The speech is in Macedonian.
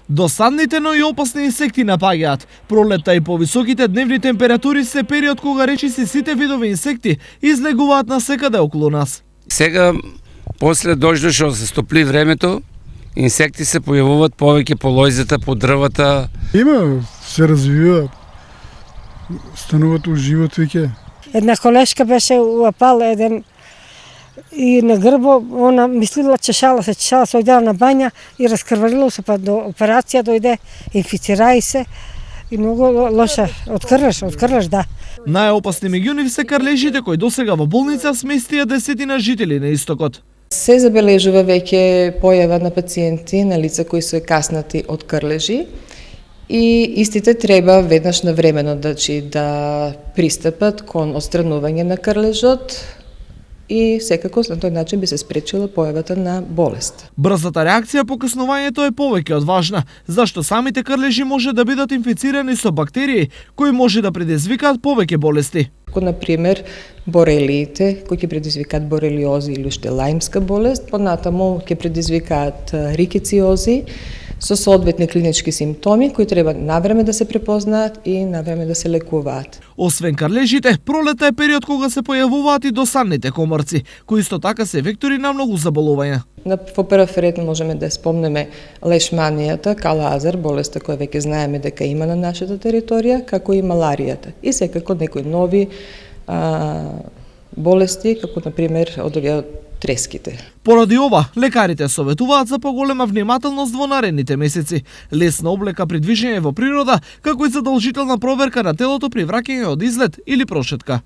Досадните, но и опасни инсекти напаѓаат. Пролетта и повисоките дневни температури се период кога речиси сите видови инсекти излегуваат насекаде околу нас. Сега, после дождот што се стопли времето, инсекти се појавуваат повеќе по лојзата, по дрвата. Има, се развиваат. Стануваат у живот веќе. Една колешка беше уапал еден и на грбо, она мислила чешала се одела на бања и раскрварило се, па до операција дојде, инфицира се и многу лоша, открлаш, да. Најопасни меѓу нив се карлежите кои досега во болница сместија десетина жители на истокот. Се забележува веќе појава на пациенти на лица кои се каснати од крлежи и истите треба веднаш навремено да пристапат кон отстранување на крлежот и секако на тој начин би се спречила појавата на болест. Брзата реакција по каснувањето е повеќе од важна, зашто самите крлежи може да бидат инфицирани со бактерии кои може да предизвикаат повеќе болести. Како например борелиите кои ќе предизвикаат борелиози или уште лајмска болест, понатаму ќе предизвикаат рикециози со соодветни клинички симптоми кои треба навреме да се препознаат и навреме да се лекуваат. Освен карлежите, пролета е период кога се појавуваат и досадните комарци, кои исто така се вектори на многу заболувања. Во прв ред можеме да спомнеме лешманијата, кала-азар, болеста која веќе знаеме дека има на нашата територија, како и маларијата. И секако некои нови болести, како например од овие треските. Поради ова, лекарите советуваат за поголема внимателност во наредните месеци, лесна облека при движење во природа, како и задолжителна проверка на телото при враќање од излет или прошетка.